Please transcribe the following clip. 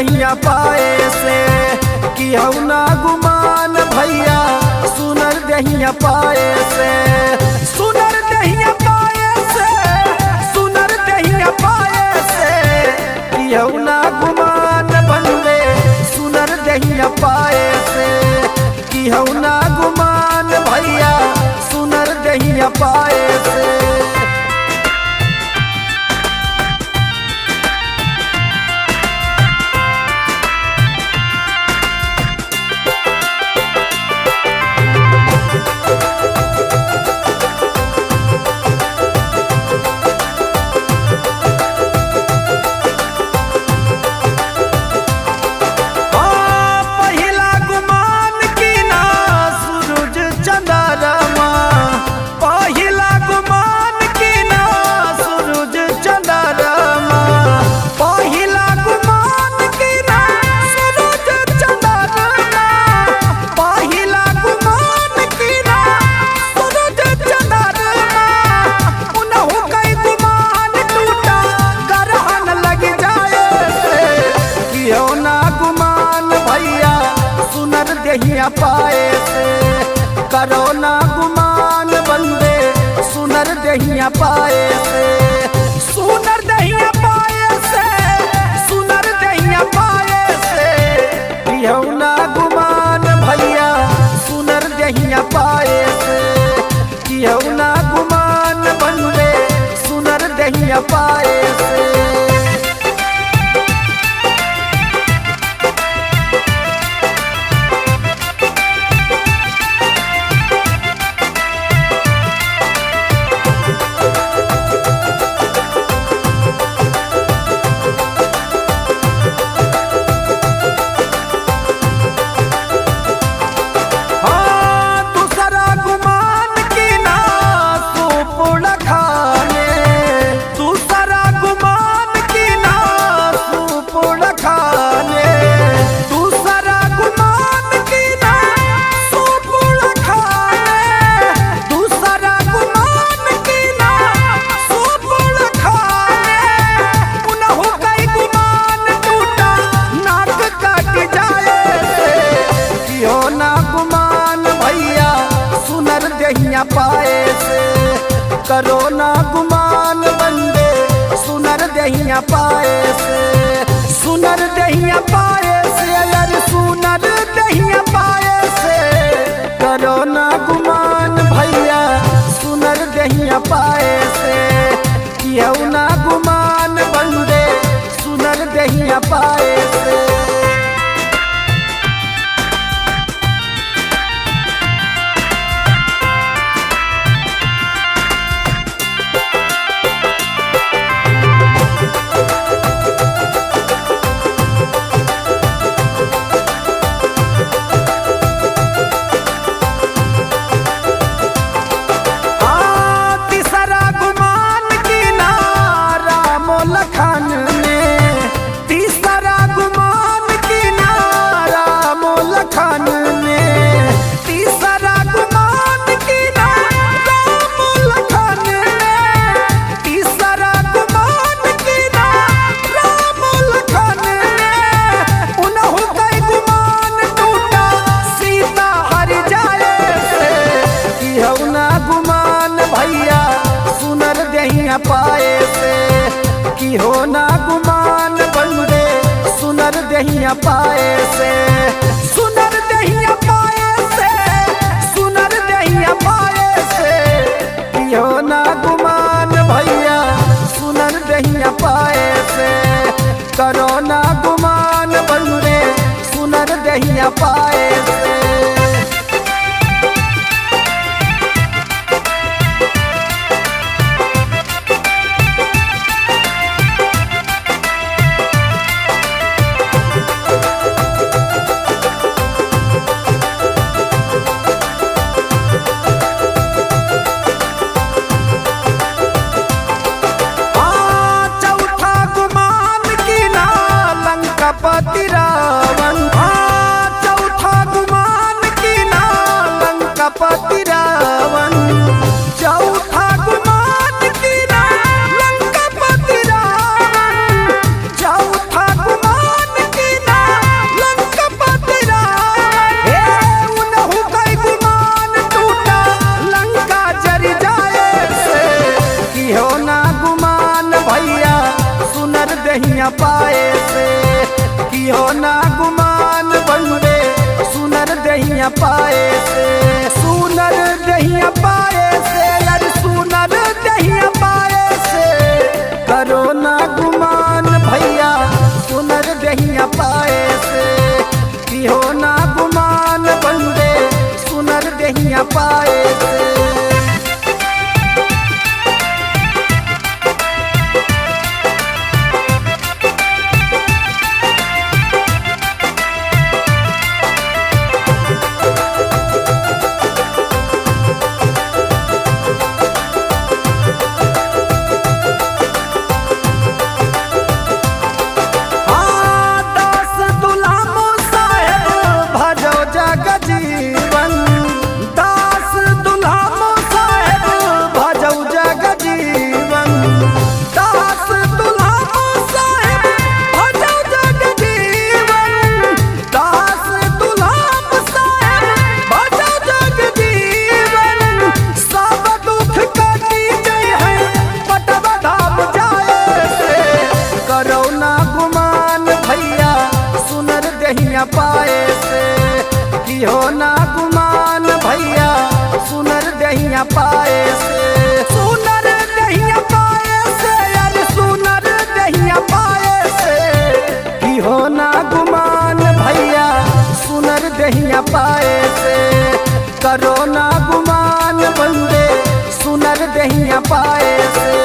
दहिया पाए से कि हऊ ना गुमान भैया सुनर दहिया पाए से, सुनर दहिया पाए से, सुनर दहिया पाए से कि हऊ ना गुमान बंदे सुनर दहिया पाए से कि हऊ ना गुमान भैया सुनर दहिया पाए से। दहिया पाए से करो ना गुमान बंदे सुनर दहिया पाए से, सुनर दहिया पाए से, सुनर दहिया पाए से कि ना गुमान भैया सुनर दहिया पाए से कि ना गुमान बंदे सुनर दहिया पाए से। दहिया पाए से करो ना गुमान बंदे सुनर दहिया पाए से, सुनर दहिया पाए से यार सुनर दहिया पाए से करो ना गुमान भैया सुनर दहिया पाए से कि ना गुमान बंदे सुनर दहिया पाए से। दहिया पाए से कि हो ना गुमान बंदे सुनर दहिया पाए से, सुनर दहिया पाए से, सुनर दहिया पाए से कि हो ना गुमान भैया सुनर दहिया पाए से करो ना गुमान बंदे सुनर दहिया पाए से। पति रावण चौथा दहिया पाए से कि हो ना गुमान बंदे सुनर दहिया पाए से सुनर दहिया पाए से यार सुनर दहिया पाए से करो ना गुमान भैया सुनर दहिया पाए से कि हो ना गुमान बंदे सुनर दहिया पाए से पाए से कि हो ना गुमान भैया सुनर दहिया पाए से सुनर दहिया पाए से यार सुनर दहिया पाए से कि हो ना गुमान भैया सुनर दहिया पाए से करो ना गुमान बंदे सुनर दहिया पाए से।